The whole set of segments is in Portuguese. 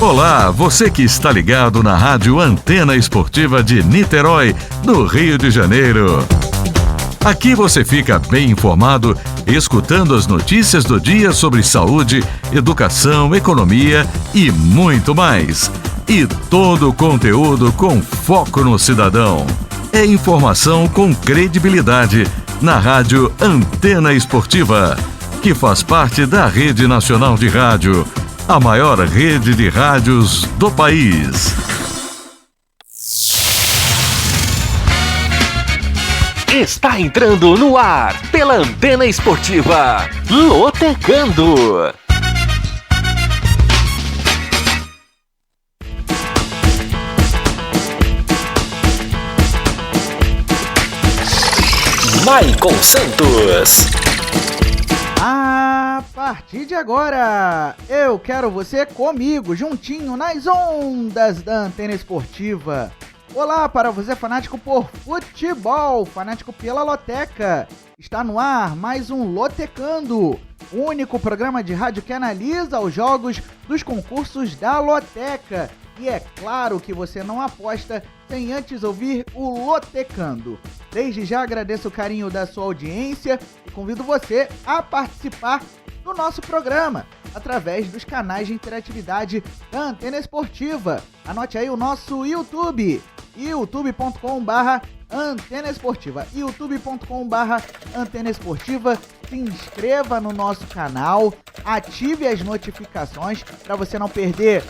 Olá, você que está ligado na Rádio Antena Esportiva de Niterói, no Rio de Janeiro. Aqui você fica bem informado, escutando as notícias do dia sobre saúde, educação, economia e muito mais. E todo o conteúdo com foco no cidadão. É informação com credibilidade na Rádio Antena Esportiva, que faz parte da Rede Nacional de Rádio, a maior rede de rádios do país. Está entrando no ar, pela Antena Esportiva, Lotecando. Maicon Santos. A partir de agora, eu quero você comigo, juntinho nas ondas da Antena Esportiva. Olá para você, fanático por futebol, fanático pela Loteca. Está no ar mais um Lotecando, o único programa de rádio que analisa os jogos dos concursos da Loteca. E é claro que você não aposta sem antes ouvir o Lotecando. Desde já agradeço o carinho da sua audiência e convido você a participar do nosso programa através dos canais de interatividade da Antena Esportiva. Anote aí o nosso YouTube, youtube.com/Antena Esportiva, youtube.com/Antena Esportiva. Se inscreva no nosso canal, ative as notificações para você não perder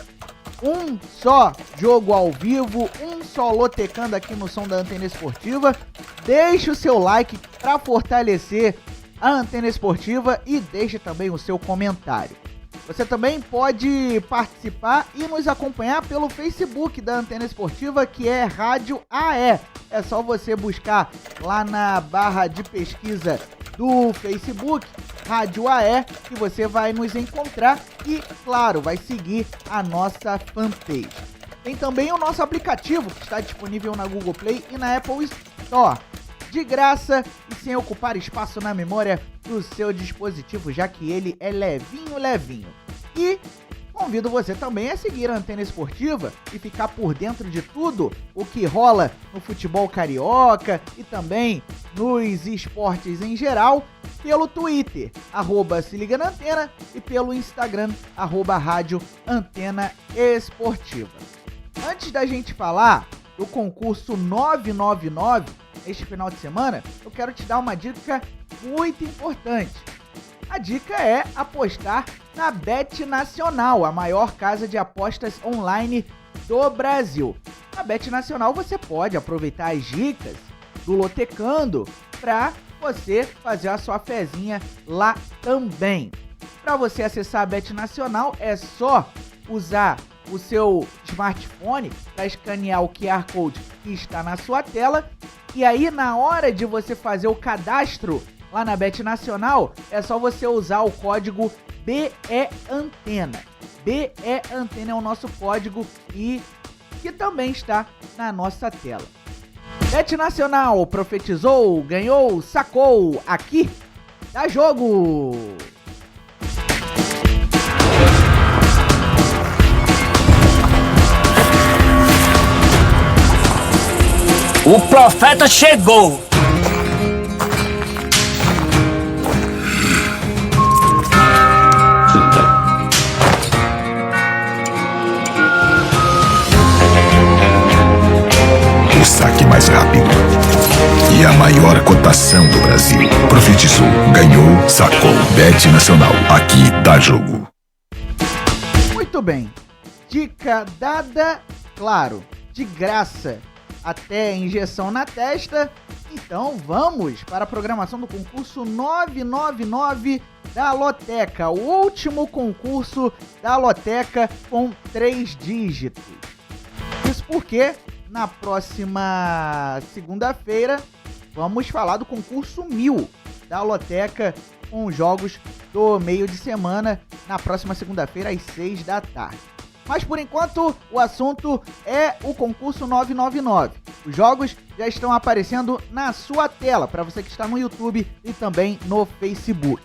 um só jogo ao vivo, um só Lotecando aqui no som da Antena Esportiva. Deixe o seu like para fortalecer a Antena Esportiva e deixe também o seu comentário. Você também pode participar e nos acompanhar pelo Facebook da Antena Esportiva, que é Rádio AE. É só você buscar lá na barra de pesquisa do Facebook, Rádio AE, que você vai nos encontrar e, claro, vai seguir a nossa fanpage. Tem também o nosso aplicativo, que está disponível na Google Play e na Apple Store, de graça e sem ocupar espaço na memória do seu dispositivo, já que ele é levinho. E convido você também a seguir a Antena Esportiva e ficar por dentro de tudo o que rola no futebol carioca e também nos esportes em geral, pelo Twitter, @se liga na Antena, e pelo Instagram, @rádio Antena Esportiva. Antes da gente falar do concurso 999, este final de semana, eu quero te dar uma dica muito importante. A dica é apostar na Bet Nacional, a maior casa de apostas online do Brasil. Na Bet Nacional você pode aproveitar as dicas do Lotecando para você fazer a sua fezinha lá também. Para você acessar a Bet Nacional é só usar o seu smartphone para escanear o QR Code que está na sua tela, e aí na hora de você fazer o cadastro lá na Bet Nacional, é só você usar o código BEANTENA. BEANTENA é o nosso código e que também está na nossa tela. Bet Nacional, profetizou, ganhou, sacou, aqui dá jogo! O profeta chegou! O saque mais rápido e a maior cotação do Brasil. Profetizou, ganhou, sacou. Bet Nacional, aqui dá jogo. Muito bem, dica dada, claro, de graça, até injeção na testa. Então vamos para a programação do concurso 999 da Loteca, o último concurso da Loteca com 3 dígitos. Isso porque na próxima segunda-feira vamos falar do concurso 1000 da Loteca com jogos do meio de semana na próxima segunda-feira às 6 da tarde. Mas por enquanto o assunto é o concurso 999. Os jogos já estão aparecendo na sua tela para você que está no YouTube e também no Facebook.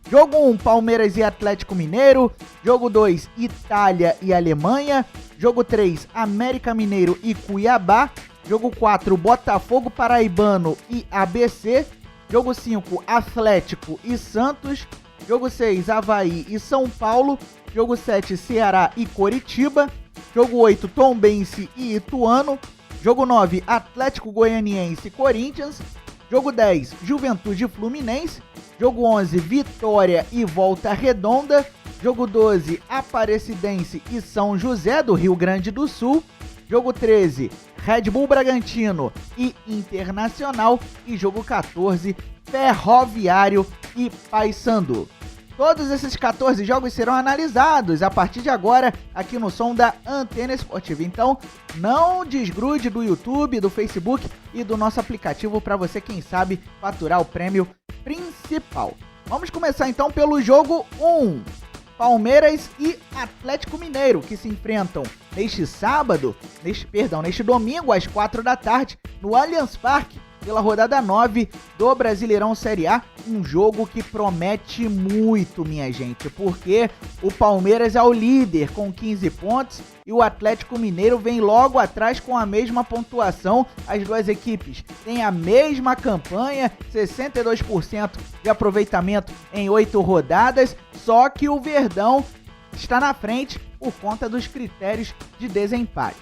Jogo 1, Palmeiras e Atlético Mineiro. Jogo 2, Itália e Alemanha. Jogo 3, América Mineiro e Cuiabá. Jogo 4, Botafogo Paraibano e ABC. Jogo 5, Atlético e Santos. Jogo 6, Avaí e São Paulo. Jogo 7, Ceará e Coritiba. Jogo 8, Tombense e Ituano. Jogo 9, Atlético Goianiense e Corinthians. Jogo 10, Juventude e Fluminense. Jogo 11, Vitória e Volta Redonda. Jogo 12, Aparecidense e São José do Rio Grande do Sul. Jogo 13, Red Bull Bragantino e Internacional. E jogo 14, Ferroviário e Paysandu. Todos esses 14 jogos serão analisados a partir de agora aqui no som da Antena Esportiva. Então, não desgrude do YouTube, do Facebook e do nosso aplicativo para você, quem sabe, faturar o prêmio principal. Vamos começar então pelo jogo 1. Palmeiras e Atlético Mineiro, que se enfrentam neste domingo às 4 da tarde no Allianz Parque, pela rodada 9 do Brasileirão Série A, um jogo que promete muito, minha gente, porque o Palmeiras é o líder com 15 pontos e o Atlético Mineiro vem logo atrás com a mesma pontuação. As duas equipes têm a mesma campanha, 62% de aproveitamento em 8 rodadas, só que o Verdão está na frente por conta dos critérios de desempate.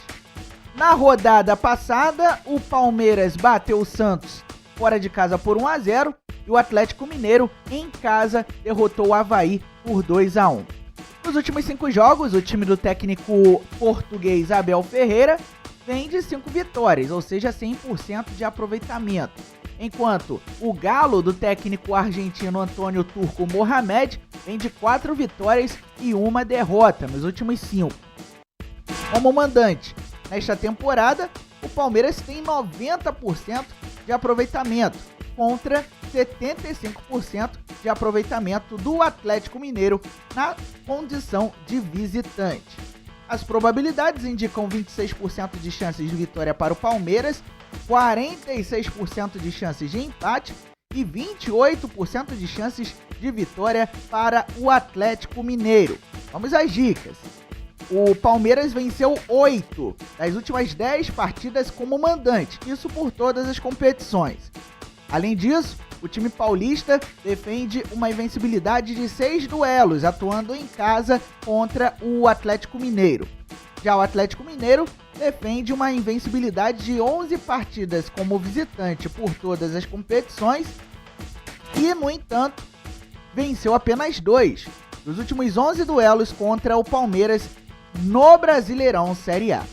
Na rodada passada, o Palmeiras bateu o Santos fora de casa por 1-0 e o Atlético Mineiro, em casa, derrotou o Avaí por 2-1. Nos últimos 5 jogos, o time do técnico português Abel Ferreira vem de 5 vitórias, ou seja, 100% de aproveitamento. Enquanto o Galo do técnico argentino Antônio Turco Mohamed vem de 4 vitórias e 1 derrota nos últimos 5. Como mandante, nesta temporada, o Palmeiras tem 90% de aproveitamento, contra 75% de aproveitamento do Atlético Mineiro na condição de visitante. As probabilidades indicam 26% de chances de vitória para o Palmeiras, 46% de chances de empate e 28% de chances de vitória para o Atlético Mineiro. Vamos às dicas. O Palmeiras venceu 8 das últimas 10 partidas como mandante, isso por todas as competições. Além disso, o time paulista defende uma invencibilidade de 6 duelos, atuando em casa contra o Atlético Mineiro. Já o Atlético Mineiro defende uma invencibilidade de 11 partidas como visitante por todas as competições e, no entanto, venceu apenas 2 dos últimos 11 duelos contra o Palmeiras no Brasileirão Série A.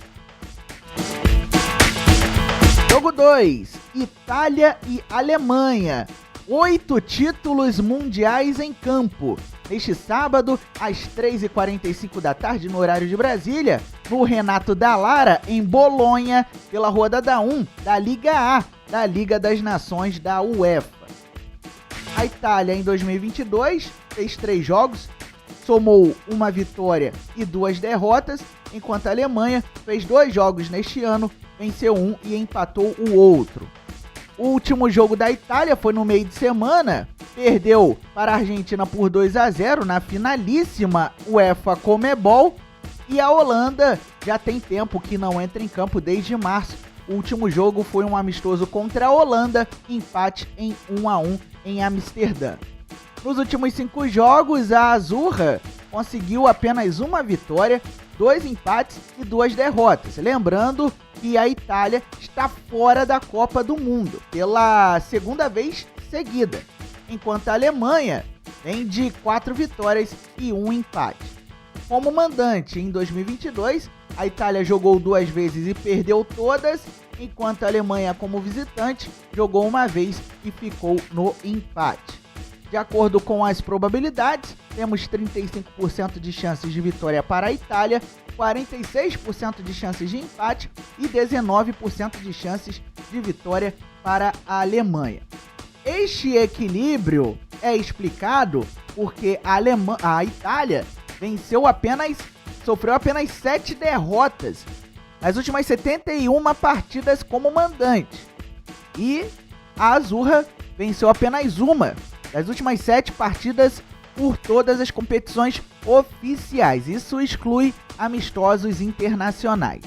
Jogo 2, Itália e Alemanha. 8 títulos mundiais em campo. Neste sábado, às 3h45 da tarde, no horário de Brasília, no Renato Dallara, em Bolonha, pela rodada 1 da Liga A, da Liga das Nações da UEFA. A Itália, em 2022, fez 3 jogos, somou 1 vitória e 2 derrotas, enquanto a Alemanha fez 2 jogos neste ano, venceu 1 e empatou o outro. O último jogo da Itália foi no meio de semana, perdeu para a Argentina por 2-0 na finalíssima UEFA Comebol, e a Holanda já tem tempo que não entra em campo desde março. O último jogo foi um amistoso contra a Holanda, empate em 1-1 em Amsterdã. Nos últimos 5 jogos, a Azurra conseguiu apenas 1 vitória, 2 empates e 2 derrotas. Lembrando que a Itália está fora da Copa do Mundo pela segunda vez seguida, enquanto a Alemanha vem de 4 vitórias e 1 empate. Como mandante em 2022, a Itália jogou 2 vezes e perdeu todas, enquanto a Alemanha, como visitante, jogou 1 vez e ficou no empate. De acordo com as probabilidades, temos 35% de chances de vitória para a Itália, 46% de chances de empate e 19% de chances de vitória para a Alemanha. Este equilíbrio é explicado porque a Itália sofreu apenas 7 derrotas nas últimas 71 partidas como mandante, e a Azurra venceu apenas 1 das últimas 7 partidas por todas as competições oficiais. Isso exclui amistosos internacionais.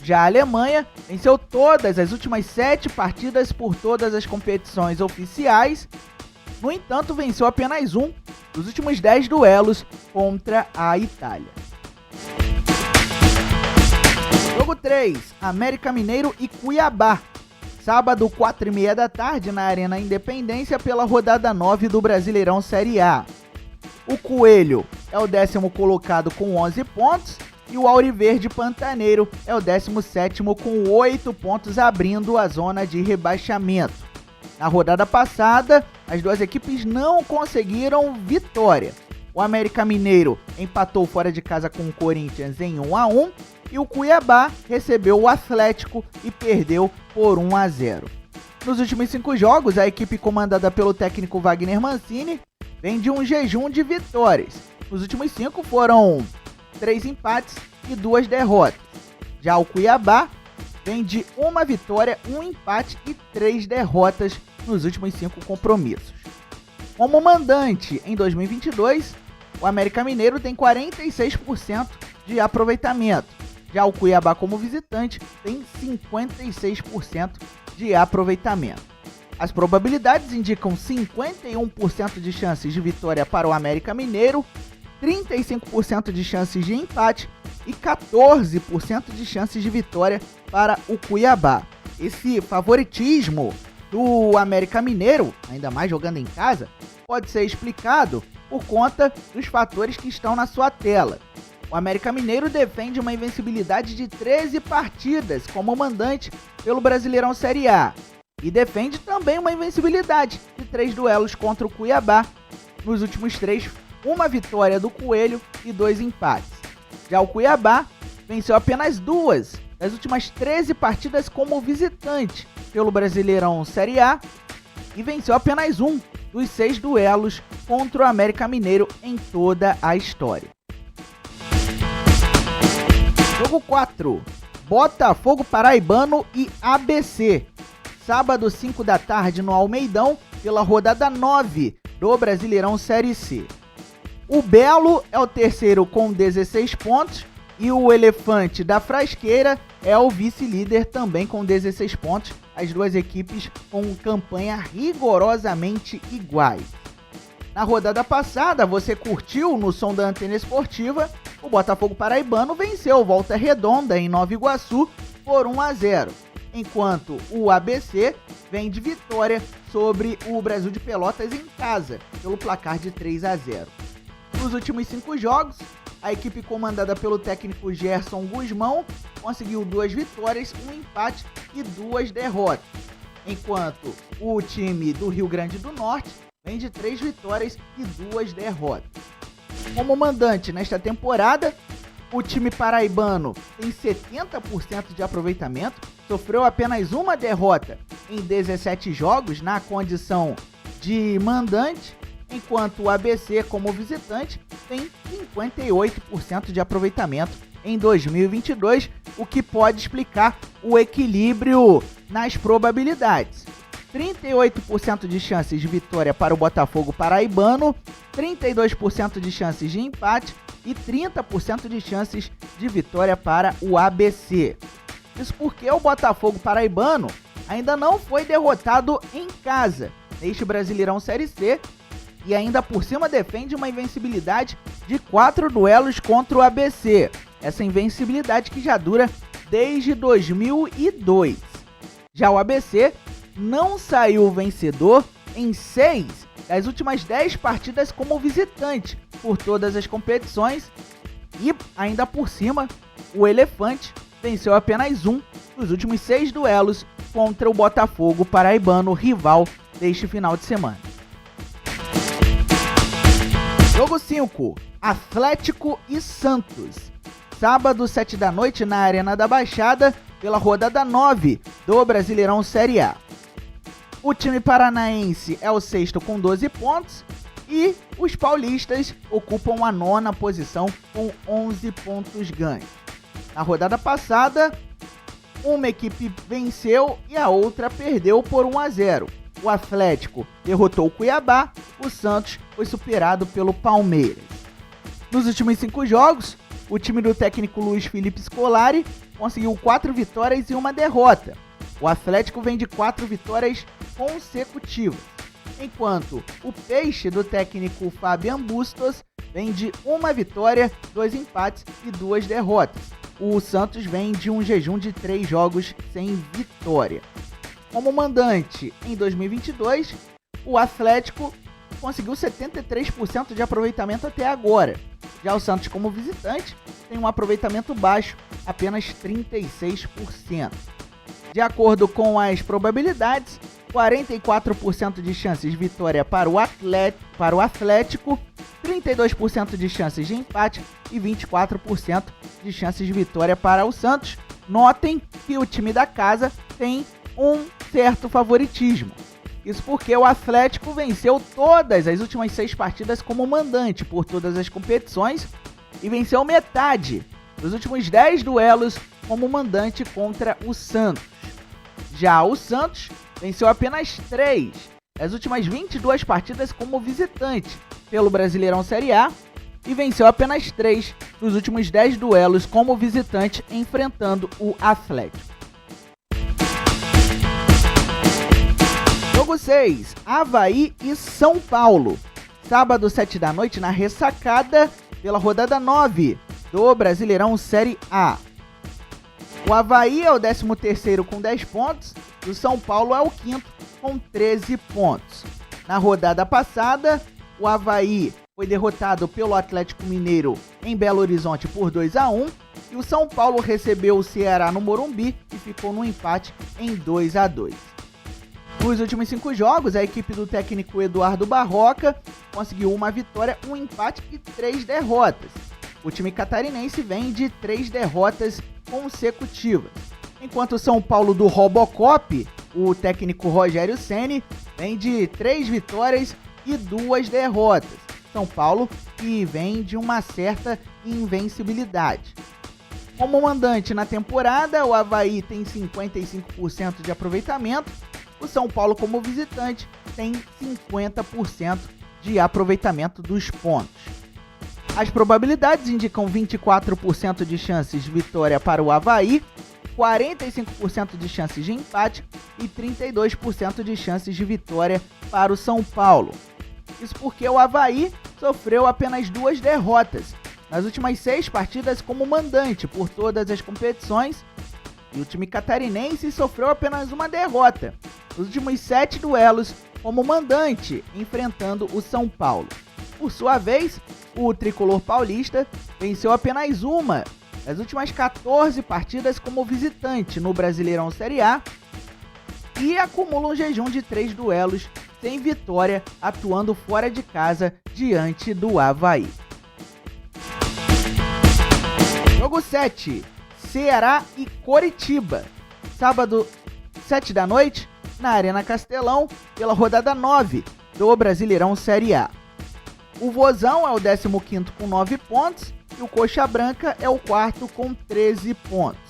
Já a Alemanha venceu todas as últimas 7 partidas por todas as competições oficiais. No entanto, venceu apenas um dos últimos 10 duelos contra a Itália. Jogo 3, América Mineiro e Cuiabá. Sábado, 4h30 da tarde, na Arena Independência, pela rodada 9 do Brasileirão Série A. O Coelho é o 10º colocado com 11 pontos e o Auriverde Pantaneiro é o 17º com 8 pontos, abrindo a zona de rebaixamento. Na rodada passada, as duas equipes não conseguiram vitória. O América Mineiro empatou fora de casa com o Corinthians em 1-1 e o Cuiabá recebeu o Atlético e perdeu por 1-0. Nos últimos 5 jogos, a equipe comandada pelo técnico Wagner Mancini vem de um jejum de vitórias. Nos últimos 5 foram 3 empates e 2 derrotas. Já o Cuiabá vem de 1 vitória, 1 empate e 3 derrotas nos últimos 5 compromissos. Como mandante em 2022, o América Mineiro tem 46% de aproveitamento. Já o Cuiabá, como visitante, tem 56% de aproveitamento. As probabilidades indicam 51% de chances de vitória para o América Mineiro, 35% de chances de empate e 14% de chances de vitória para o Cuiabá. Esse favoritismo do América Mineiro, ainda mais jogando em casa, pode ser explicado por conta dos fatores que estão na sua tela. O América Mineiro defende uma invencibilidade de 13 partidas como mandante pelo Brasileirão Série A e defende também uma invencibilidade de 3 duelos contra o Cuiabá. Nos últimos 3, 1 vitória do Coelho e 2 empates. Já o Cuiabá venceu apenas 2 das últimas 13 partidas como visitante pelo Brasileirão Série A e venceu apenas 1 dos 6 duelos contra o América Mineiro em toda a história. Jogo 4, Botafogo Paraibano e ABC. Sábado, 5 da tarde no Almeidão, pela rodada 9 do Brasileirão Série C. O Belo é o terceiro com 16 pontos e o Elefante da Frasqueira é o vice-líder também com 16 pontos. As duas equipes com campanha rigorosamente iguais. Na rodada passada, você curtiu no som da Antena Esportiva, o Botafogo Paraibano venceu Volta Redonda em Nova Iguaçu por 1-0, enquanto o ABC vem de vitória sobre o Brasil de Pelotas em casa, pelo placar de 3-0. Nos últimos 5 jogos, a equipe comandada pelo técnico Gerson Guzmão conseguiu 2 vitórias, 1 empate e 2 derrotas, enquanto o time do Rio Grande do Norte vem de 3 vitórias e 2 derrotas. Como mandante nesta temporada, o time paraibano tem 70% de aproveitamento, sofreu apenas 1 derrota em 17 jogos na condição de mandante, enquanto o ABC, como visitante, tem 58% de aproveitamento em 2022, o que pode explicar o equilíbrio nas probabilidades. 38% de chances de vitória para o Botafogo Paraibano, 32% de chances de empate e 30% de chances de vitória para o ABC. Isso porque o Botafogo Paraibano ainda não foi derrotado em casa neste Brasileirão Série C e ainda por cima defende uma invencibilidade de 4 duelos contra o ABC. Essa invencibilidade que já dura desde 2002. Já o ABC não saiu vencedor em 6 das últimas 10 partidas como visitante por todas as competições e, ainda por cima, o Elefante venceu apenas 1 dos últimos 6 duelos contra o Botafogo Paraibano, rival deste final de semana. Jogo 5, Atlético e Santos. Sábado, 7 da noite, na Arena da Baixada, pela rodada 9 do Brasileirão Série A. O time paranaense é o 6º com 12 pontos e os paulistas ocupam a 9ª posição com 11 pontos ganhos. Na rodada passada, uma equipe venceu e a outra perdeu por 1-0. o Atlético derrotou o Cuiabá, o Santos foi superado pelo Palmeiras. Nos últimos 5 jogos, o time do técnico Luiz Felipe Scolari conseguiu 4 vitórias e 1 derrota. O Atlético vem de 4 vitórias consecutivas, enquanto o Peixe do técnico Fabian Bustos vem de 1 vitória, 2 empates e 2 derrotas. O Santos vem de um jejum de 3 jogos sem vitória. Como mandante em 2022, o Atlético conseguiu 73% de aproveitamento até agora. Já o Santos, como visitante, tem um aproveitamento baixo, apenas 36%. De acordo com as probabilidades, 44% de chances de vitória para o Atlético, 32% de chances de empate e 24% de chances de vitória para o Santos. Notem que o time da casa tem um certo favoritismo. Isso porque o Atlético venceu todas as últimas 6 partidas como mandante por todas as competições e venceu metade dos últimos 10 duelos como mandante contra o Santos. Já o Santos venceu apenas 3 das últimas 22 partidas como visitante pelo Brasileirão Série A e venceu apenas 3 dos últimos 10 duelos como visitante enfrentando o Atlético. Jogo 6, Avaí e São Paulo. Sábado, 7 da noite, na ressacada pela rodada 9 do Brasileirão Série A. O Avaí é o 13º com 10 pontos e o São Paulo é o 5º com 13 pontos. Na rodada passada, o Avaí foi derrotado pelo Atlético Mineiro em Belo Horizonte por 2-1 e o São Paulo recebeu o Ceará no Morumbi e ficou no empate em 2-2. Nos últimos 5 jogos, a equipe do técnico Eduardo Barroca conseguiu 1 vitória, 1 empate e 3 derrotas. O time catarinense vem de 3 derrotas consecutivas, enquanto o São Paulo do Robocop, o técnico Rogério Ceni, vem de 3 vitórias e 2 derrotas. São Paulo que vem de uma certa invencibilidade. Como mandante na temporada, o Avaí tem 55% de aproveitamento, o São Paulo como visitante tem 50% de aproveitamento dos pontos. As probabilidades indicam 24% de chances de vitória para o Avaí, 45% de chances de empate e 32% de chances de vitória para o São Paulo. Isso porque o Avaí sofreu apenas 2 derrotas nas últimas 6 partidas como mandante por todas as competições, e o time catarinense sofreu apenas 1 derrota nos últimos 7 duelos como mandante enfrentando o São Paulo. Por sua vez, o tricolor paulista venceu apenas 1 das últimas 14 partidas como visitante no Brasileirão Série A e acumula um jejum de 3 duelos sem vitória, atuando fora de casa diante do Avaí. Jogo 7, Ceará e Coritiba. Sábado, 7 da noite, na Arena Castelão, pela rodada 9 do Brasileirão Série A. O Vozão é o 15º com 9 pontos e o Coxa Branca é o 4º com 13 pontos.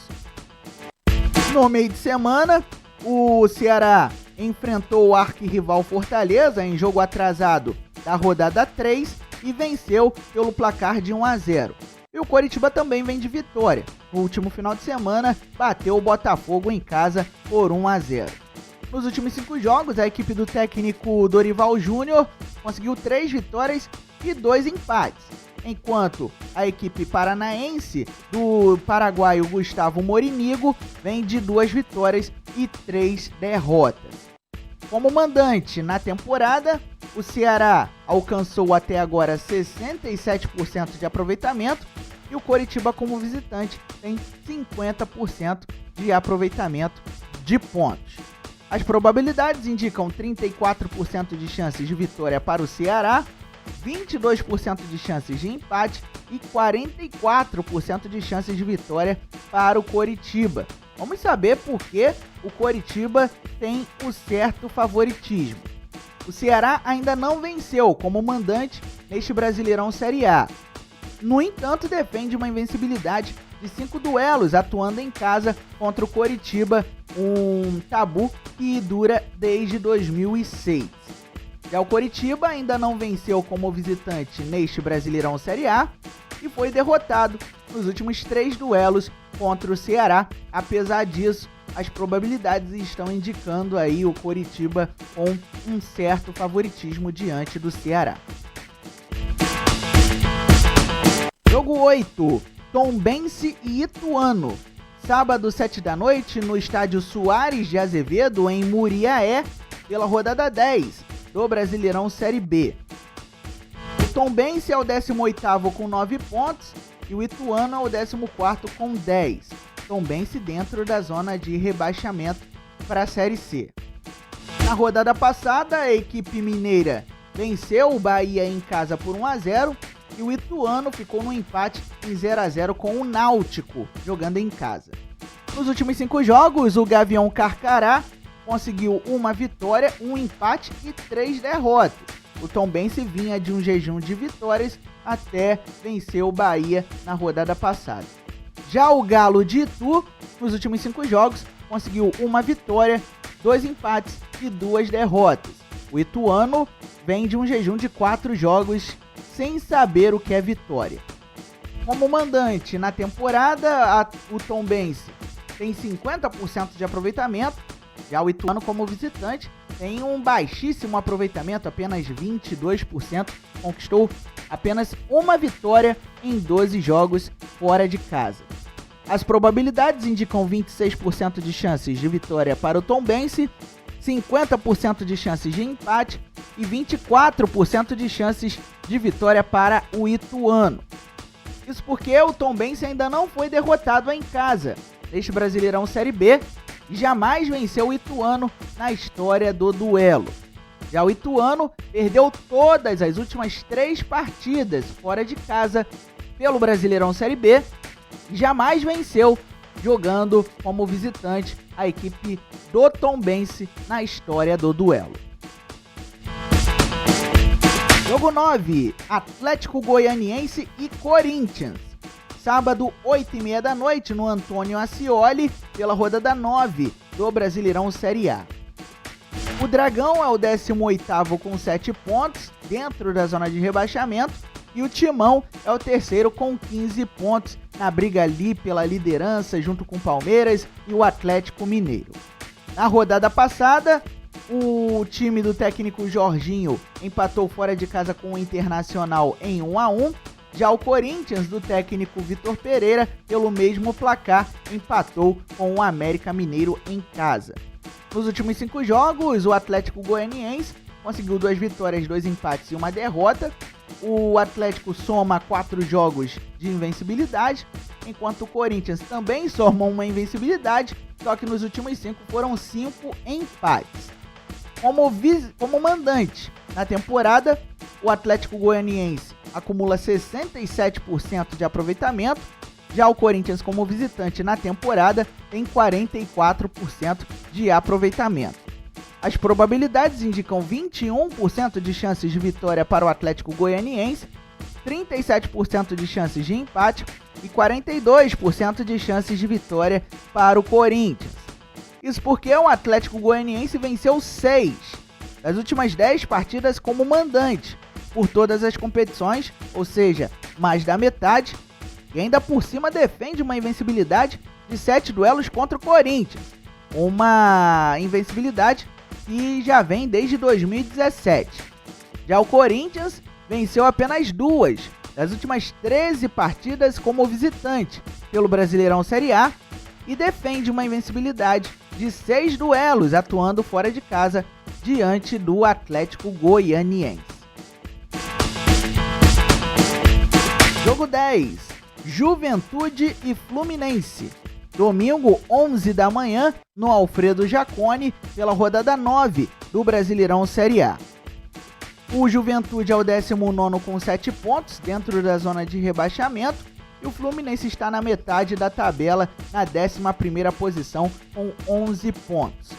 No meio de semana, o Ceará enfrentou o arquirrival Fortaleza em jogo atrasado da rodada 3 e venceu pelo placar de 1-0. E o Coritiba também vem de vitória. No último final de semana, bateu o Botafogo em casa por 1-0. Nos últimos 5 jogos, a equipe do técnico Dorival Júnior conseguiu 3 vitórias e 2 empates, enquanto a equipe paranaense do paraguaio Gustavo Morinigo vem de 2 vitórias e 3 derrotas. Como mandante na temporada, o Ceará alcançou até agora 67% de aproveitamento e o Coritiba, como visitante, tem 50% de aproveitamento de pontos. As probabilidades indicam 34% de chances de vitória para o Ceará, 22% de chances de empate e 44% de chances de vitória para o Coritiba. Vamos saber por que o Coritiba tem o certo favoritismo. O Ceará ainda não venceu como mandante neste Brasileirão Série A. No entanto, defende uma invencibilidade de 5 duelos, atuando em casa contra o Coritiba, um tabu que dura desde 2006. Já o Coritiba ainda não venceu como visitante neste Brasileirão Série A e foi derrotado nos últimos 3 duelos contra o Ceará. Apesar disso, as probabilidades estão indicando aí o Coritiba com um certo favoritismo diante do Ceará. Jogo 8, Tombense e Ituano. Sábado, 7 da noite, no estádio Soares de Azevedo, em Muriaé, pela rodada 10 do Brasileirão Série B. O Tombense é o 18º com 9 pontos e o Ituano é o 14º com 10. Tombense dentro da zona de rebaixamento para a Série C. Na rodada passada, a equipe mineira venceu o Bahia em casa por 1-0 e o Ituano ficou no empate em 0-0 com o Náutico, jogando em casa. Nos últimos 5 jogos, o Gavião Carcará conseguiu uma vitória, um empate e 3 derrotas. O Tombense vinha de um jejum de vitórias até vencer o Bahia na rodada passada. Já o Galo de Itu, nos últimos 5 jogos, conseguiu uma vitória, 2 empates e 2 derrotas. O Ituano vem de um jejum de 4 jogos sem saber o que é vitória. Como mandante na temporada, o Tombense tem 50% de aproveitamento, já o Ituano como visitante tem um baixíssimo aproveitamento, apenas 22%, conquistou apenas uma vitória em 12 jogos fora de casa. As probabilidades indicam 26% de chances de vitória para o Tombense, 50% de chances de empate e 24% de chances de vitória para o Ituano. Isso porque o Tombense ainda não foi derrotado em casa neste Brasileirão Série B e jamais venceu o Ituano na história do duelo. Já o Ituano perdeu todas as últimas 3 partidas fora de casa pelo Brasileirão Série B e jamais venceu jogando como visitante a equipe do Tombense na história do duelo. Jogo 9, Atlético Goianiense e Corinthians. Sábado, 8h30 da noite, no Antônio Ascioli, pela rodada 9 do Brasileirão Série A. O Dragão é o 18º com 7 pontos, dentro da zona de rebaixamento, e o Timão é o 3º com 15 pontos, na briga ali pela liderança, junto com o Palmeiras e o Atlético Mineiro. Na rodada passada, o time do técnico Jorginho empatou fora de casa com o Internacional em 1-1, já o Corinthians do técnico Vitor Pereira, pelo mesmo placar, empatou com o América Mineiro em casa. Nos últimos 5 jogos, o Atlético Goianiense conseguiu 2 vitórias, 2 empates e 1 derrota. O Atlético soma 4 jogos de invencibilidade, enquanto o Corinthians também soma uma invencibilidade, só que nos últimos 5 foram 5 empates. Como mandante na temporada, o Atlético Goianiense acumula 67% de aproveitamento, já o Corinthians como visitante na temporada tem 44% de aproveitamento. As probabilidades indicam 21% de chances de vitória para o Atlético Goianiense, 37% de chances de empate e 42% de chances de vitória para o Corinthians. Isso porque o Atlético Goianiense venceu 6 das últimas 10 partidas como mandante por todas as competições, ou seja, mais da metade, e ainda por cima defende uma invencibilidade de 7 duelos contra o Corinthians, uma invencibilidade que já vem desde 2017. Já o Corinthians venceu apenas 2 das últimas 13 partidas como visitante pelo Brasileirão Série A e defende uma invencibilidade de 6 duelos atuando fora de casa diante do Atlético Goianiense. Jogo 10, Juventude e Fluminense. Domingo, 11 da manhã, no Alfredo Jaconi, pela rodada 9 do Brasileirão Série A. O Juventude é o 19º com 7 pontos, dentro da zona de rebaixamento, e o Fluminense está na metade da tabela, na 11ª posição, com 11 pontos.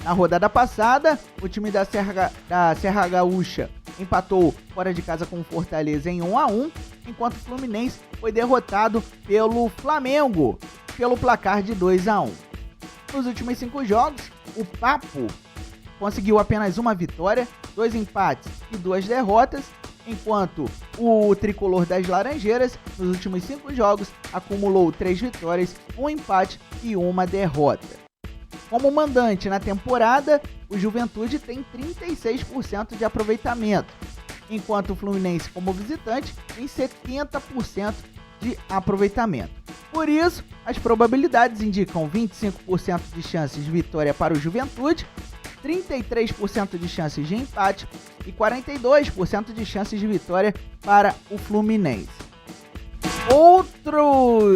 Na rodada passada, o time da Serra Gaúcha empatou fora de casa com o Fortaleza em 1-1, enquanto o Fluminense foi derrotado pelo Flamengo pelo placar de 2-1. Nos últimos 5 jogos, o Papo conseguiu apenas uma vitória, 2 empates e 2 derrotas, enquanto o tricolor das Laranjeiras, nos últimos 5 jogos, acumulou 3 vitórias, 1 empate e 1 derrota. Como mandante na temporada, o Juventude tem 36% de aproveitamento, enquanto o Fluminense, como visitante, tem 70% de aproveitamento. Por isso, as probabilidades indicam 25% de chances de vitória para o Juventude, 33% de chances de empate e 42% de chances de vitória para o Fluminense.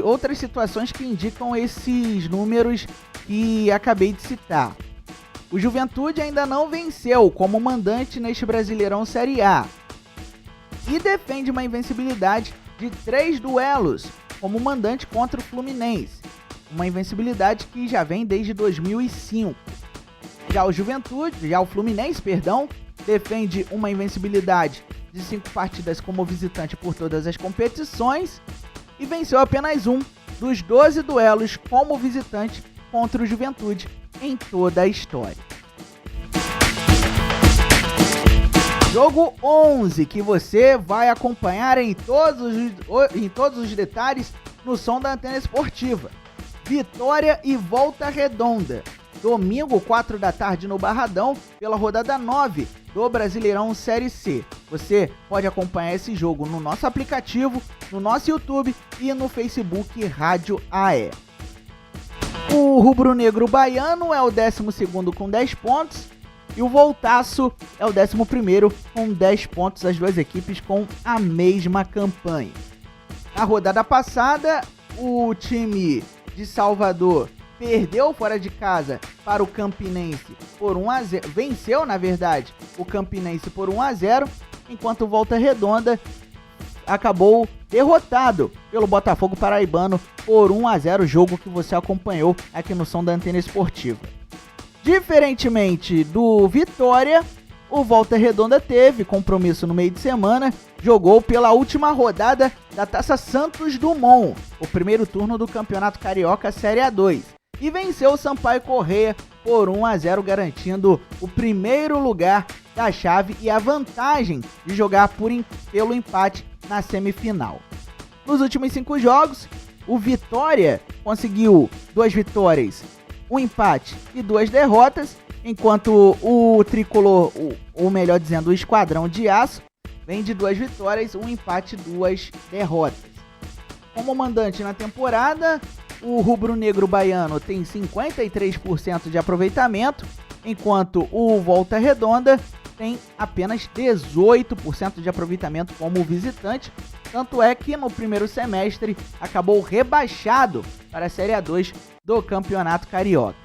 Outras situações que indicam esses números que acabei de citar. O Juventude ainda não venceu como mandante neste Brasileirão Série A e defende uma invencibilidade de 3 duelos como mandante contra o Fluminense, uma invencibilidade que já vem desde 2005. Já o Fluminense, defende uma invencibilidade de 5 partidas como visitante por todas as competições e venceu apenas um dos 12 duelos como visitante contra o Juventude em toda a história. Jogo 11, que você vai acompanhar em todos os detalhes no som da Antena Esportiva. Vitória e Volta Redonda. Domingo, 4 da tarde no Barradão, pela rodada 9 do Brasileirão Série C. Você pode acompanhar esse jogo no nosso aplicativo, no nosso YouTube e no Facebook Rádio AE. O rubro-negro baiano é o 12º com 10 pontos e o Voltaço é o 11º com 10 pontos, as duas equipes com a mesma campanha. Na rodada passada, o time de Salvador perdeu fora de casa para o Campinense por 1-0, venceu na verdade o Campinense por 1-0, enquanto o Volta Redonda acabou derrotado pelo Botafogo Paraibano por 1-0, jogo que você acompanhou aqui no som da Antena Esportiva. Diferentemente do Vitória, o Volta Redonda teve compromisso no meio de semana, jogou pela última rodada da Taça Santos Dumont, o primeiro turno do Campeonato Carioca Série A2, e venceu o Sampaio Corrêa por 1-0, garantindo o primeiro lugar da chave e a vantagem de jogar pelo empate na semifinal. Nos últimos 5 jogos, o Vitória conseguiu 2 vitórias, 1 empate e 2 derrotas, enquanto o tricolor, ou melhor dizendo, o Esquadrão de Aço, vem de 2 vitórias, 1 empate e 2 derrotas. Como mandante na temporada, o rubro-negro baiano tem 53% de aproveitamento, enquanto o Volta Redonda tem apenas 18% de aproveitamento como visitante, tanto é que no primeiro semestre acabou rebaixado para a Série A2 do Campeonato Carioca.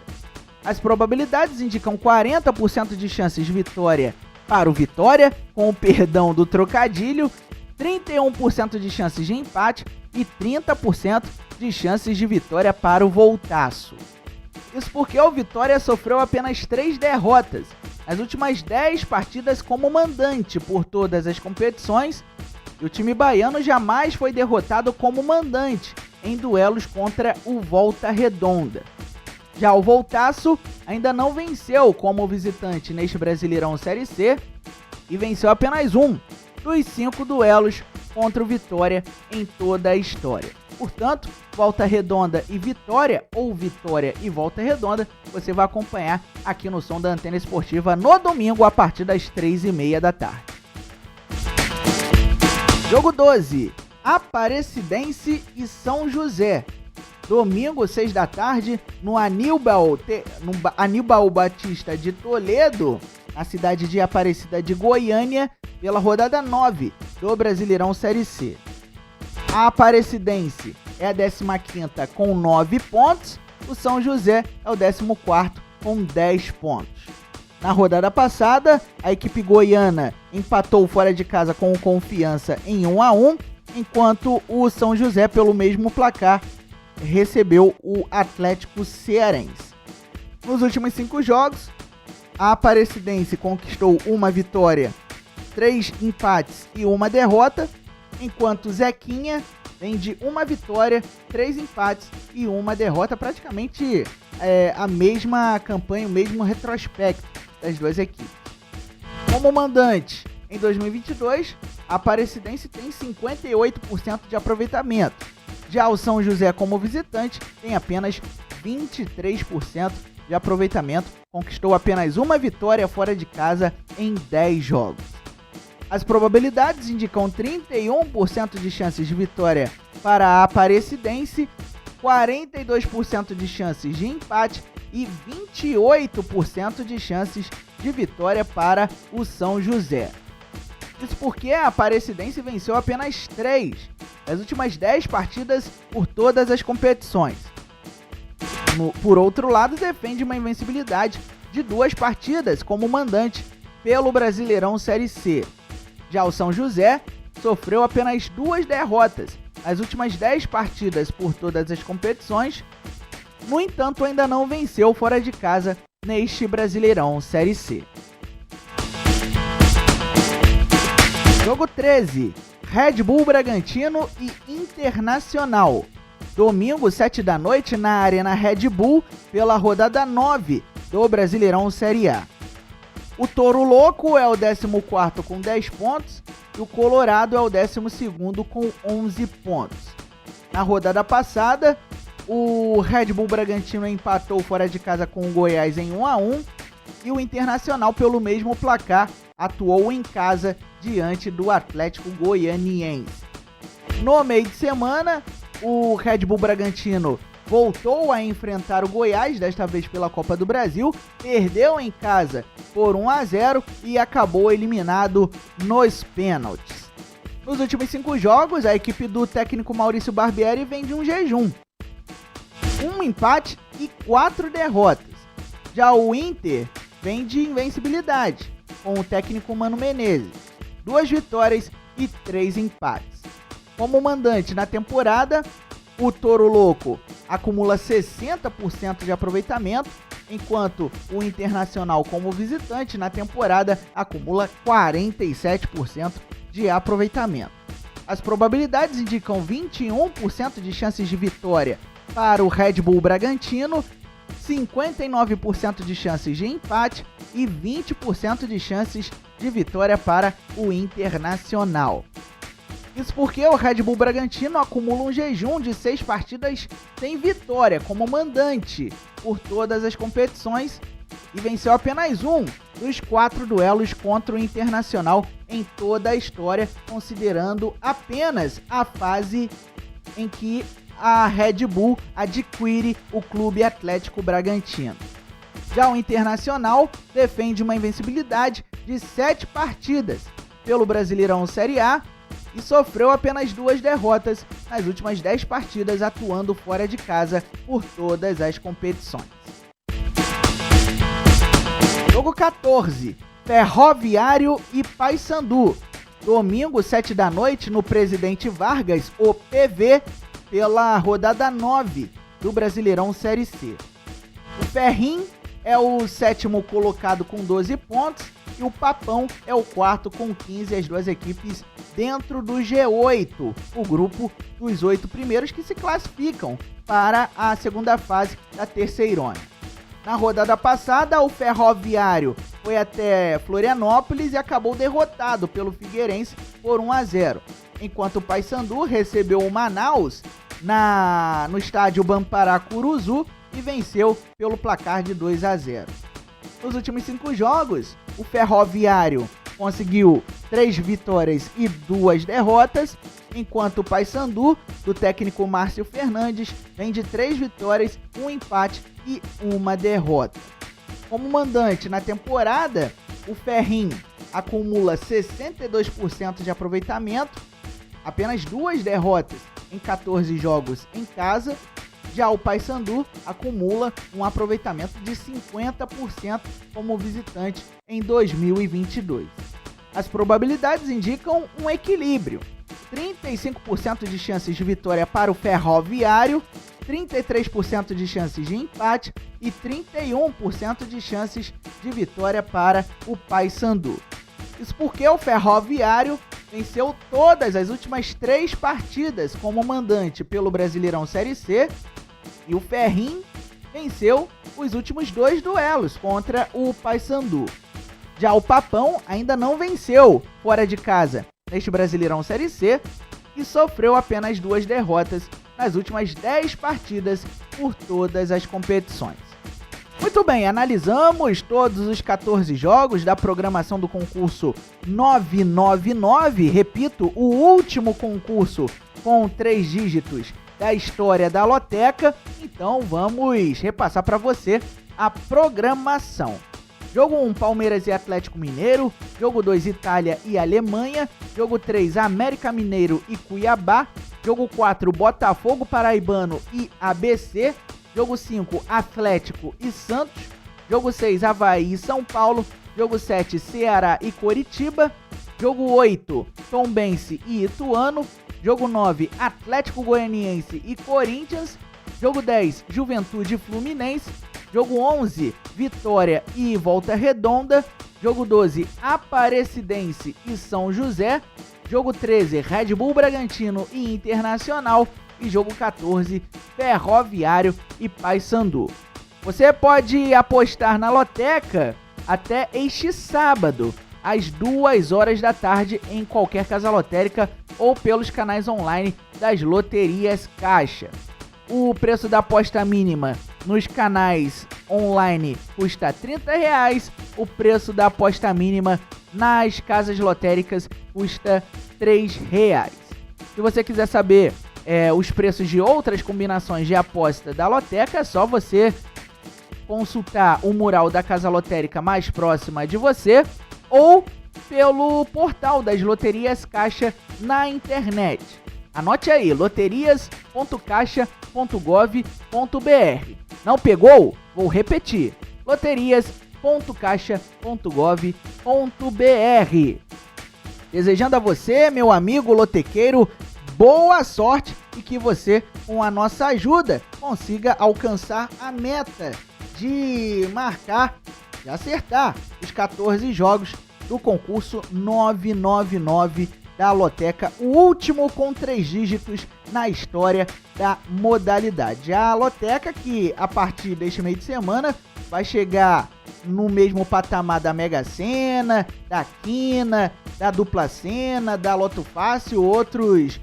As probabilidades indicam 40% de chances de vitória para o Vitória, com o perdão do trocadilho, 31% de chances de empate e 30% de chances de vitória para o Voltaço. Isso porque o Vitória sofreu apenas 3 derrotas nas últimas 10 partidas como mandante por todas as competições, e o time baiano jamais foi derrotado como mandante em duelos contra o Volta Redonda. Já o Voltaço ainda não venceu como visitante neste Brasileirão Série C e venceu apenas um dos 5 duelos contra o Vitória em toda a história. Portanto, Volta Redonda e Vitória, ou Vitória e Volta Redonda, você vai acompanhar aqui no som da Antena Esportiva no domingo a partir das 3h30 da tarde. Jogo 12, Aparecidense e São José. Domingo, 6 da tarde, no Aníbal Batista de Toledo, na cidade de Aparecida de Goiânia, pela rodada 9 do Brasileirão Série C. A Aparecidense é a 15ª com 9 pontos, o São José é o 14º com 10 pontos. Na rodada passada, a equipe goiana empatou fora de casa com o Confiança em 1-1, enquanto o São José, pelo mesmo placar, recebeu o Atlético Cearense. Nos últimos 5 jogos, a Aparecidense conquistou uma vitória, 3 empates e 1 derrota, enquanto o Zequinha vem de uma vitória, 3 empates e uma derrota, praticamente a mesma campanha, o mesmo retrospecto das duas equipes. Como mandante, em 2022, a Aparecidense tem 58% de aproveitamento. Já o São José, como visitante, tem apenas 23% de aproveitamento, conquistou apenas uma vitória fora de casa em 10 jogos. As probabilidades indicam 31% de chances de vitória para a Aparecidense, 42% de chances de empate e 28% de chances de vitória para o São José. Isso porque a Aparecidense venceu apenas 3 das últimas 10 partidas por todas as competições. Por outro lado, defende uma invencibilidade de 2 partidas como mandante pelo Brasileirão Série C. Já o São José sofreu apenas 2 derrotas nas últimas 10 partidas por todas as competições. No entanto, ainda não venceu fora de casa neste Brasileirão Série C. Jogo 13, Red Bull Bragantino e Internacional. Domingo, 7 da noite, na Arena Red Bull, pela rodada 9 do Brasileirão Série A. O Touro Louco é o 14º com 10 pontos e o Colorado é o 12º com 11 pontos. Na rodada passada, o Red Bull Bragantino empatou fora de casa com o Goiás em 1-1 e o Internacional, pelo mesmo placar, atuou em casa diante do Atlético Goianiense. No meio de semana, o Red Bull Bragantino voltou a enfrentar o Goiás, desta vez pela Copa do Brasil, perdeu em casa por 1-0 e acabou eliminado nos pênaltis. Nos últimos 5 jogos, a equipe do técnico Maurício Barbieri vem de um jejum. 1 empate e 4 derrotas. Já o Inter vem de invencibilidade, com o técnico Mano Menezes. 2 vitórias e 3 empates. Como mandante na temporada, o Touro Louco acumula 60% de aproveitamento, enquanto o Internacional, como visitante na temporada, acumula 47% de aproveitamento. As probabilidades indicam 21% de chances de vitória para o Red Bull Bragantino, 59% de chances de empate e 20% de chances de vitória para o Internacional. Isso porque o Red Bull Bragantino acumula um jejum de 6 partidas sem vitória como mandante por todas as competições e venceu apenas um dos 4 duelos contra o Internacional em toda a história, considerando apenas a fase em que a Red Bull adquire o Clube Atlético Bragantino. Já o Internacional defende uma invencibilidade de 7 partidas pelo Brasileirão Série A e sofreu apenas 2 derrotas nas últimas 10 partidas, atuando fora de casa por todas as competições. Jogo 14, Ferroviário e Paysandu. Domingo, 7 da noite, no Presidente Vargas, o PV, pela rodada 9 do Brasileirão Série C. O Ferrim é o 7º colocado com 12 pontos e o Papão é o 4º com 15, as duas equipes dentro do G8, o grupo dos 8 primeiros que se classificam para a segunda fase da Terceirona. Na rodada passada, o Ferroviário foi até Florianópolis e acabou derrotado pelo Figueirense por 1-0, enquanto o Paysandu recebeu o Manaus no estádio Bampará-Curuzu e venceu pelo placar de 2-0. Nos últimos 5 jogos, o Ferroviário conseguiu 3 vitórias e 2 derrotas, enquanto o Paysandu, do técnico Márcio Fernandes, vem de 3 vitórias, 1 empate e 1 derrota. Como mandante na temporada, o Ferrim acumula 62% de aproveitamento, apenas 2 derrotas em 14 jogos em casa. Já o Paysandu acumula um aproveitamento de 50% como visitante em 2022. As probabilidades indicam um equilíbrio: 35% de chances de vitória para o Ferroviário, 33% de chances de empate e 31% de chances de vitória para o Paysandu. Isso porque o Ferroviário venceu todas as últimas 3 partidas como mandante pelo Brasileirão Série C e o Ferrinho venceu os últimos 2 duelos contra o Paysandu. Já o Papão ainda não venceu fora de casa neste Brasileirão Série C e sofreu apenas 2 derrotas nas últimas 10 partidas por todas as competições. Muito bem, analisamos todos os 14 jogos da programação do concurso 999, repito, o último concurso com 3 dígitos da história da Loteca. Então vamos repassar para você a programação. Jogo 1, Palmeiras e Atlético Mineiro. Jogo 2, Itália e Alemanha. Jogo 3, América Mineiro e Cuiabá. Jogo 4, Botafogo Paraibano e ABC. Jogo 5, Atlético e Santos. Jogo 6, Avaí e São Paulo. Jogo 7, Ceará e Coritiba. Jogo 8, Tombense e Ituano. Jogo 9, Atlético Goianiense e Corinthians. Jogo 10, Juventude e Fluminense. Jogo 11, Vitória e Volta Redonda. Jogo 12, Aparecidense e São José. Jogo 13, Red Bull Bragantino e Internacional. E jogo 14, Ferroviário e Paysandu. Você pode apostar na Loteca até este sábado, às 2 horas da tarde, em qualquer casa lotérica ou pelos canais online das loterias Caixa. O preço da aposta mínima nos canais online custa R$ 30, o preço da aposta mínima nas casas lotéricas custa R$ 3. Se você quiser saber os preços de outras combinações de aposta da Loteca, é só você consultar o mural da casa lotérica mais próxima de você ou pelo portal das loterias Caixa na internet. Anote aí, loterias.caixa.gov.br. Não pegou? Vou repetir, loterias.caixa.gov.br. Desejando a você, meu amigo lotequeiro, boa sorte e que você, com a nossa ajuda, consiga alcançar a meta de marcar, de acertar os 14 jogos do concurso 999 da Loteca, o último com 3 dígitos na história da modalidade. A Loteca que a partir deste meio de semana vai chegar no mesmo patamar da Mega Sena, da Quina, da Dupla Sena, da Loto Fácil, outras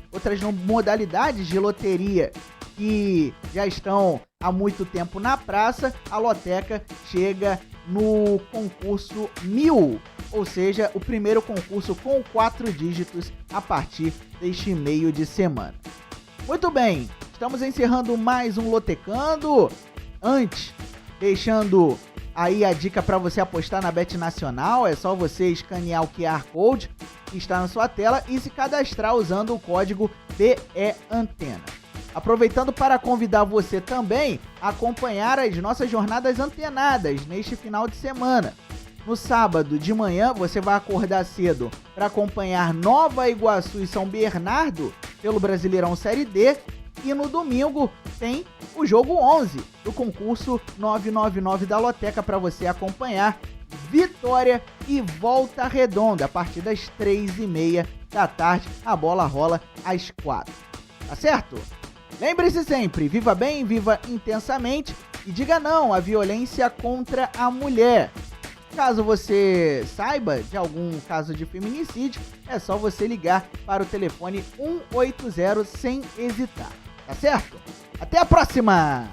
modalidades de loteria que já estão há muito tempo na praça. A Loteca chega no concurso 1000, ou seja, o primeiro concurso com 4 dígitos a partir deste meio de semana. Muito bem, estamos encerrando mais um Lotecando. Antes, deixando aí a dica para você apostar na Bet Nacional, é só você escanear o QR Code que está na sua tela e se cadastrar usando o código BEANTENA. Aproveitando para convidar você também a acompanhar as nossas jornadas antenadas neste final de semana. No sábado de manhã você vai acordar cedo para acompanhar Nova Iguaçu e São Bernardo pelo Brasileirão Série D. E no domingo tem o jogo 11 do concurso 999 da Loteca para você acompanhar Vitória e Volta Redonda a partir das 3h30 da tarde. A bola rola às 4. Tá certo? Lembre-se sempre, viva bem, viva intensamente e diga não à violência contra a mulher. Caso você saiba de algum caso de feminicídio, é só você ligar para o telefone 180 sem hesitar. Tá certo? Até a próxima!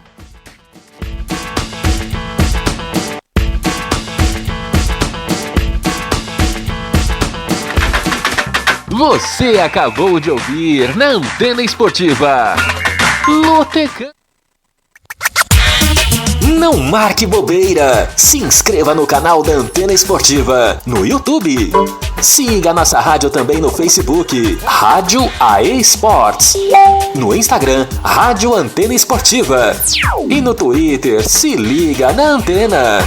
Você acabou de ouvir na Antena Esportiva Lotecando. Não marque bobeira. Se inscreva no canal da Antena Esportiva no YouTube. Siga nossa rádio também no Facebook, Rádio AE Sports. No Instagram, Rádio Antena Esportiva. E no Twitter, se liga na Antena.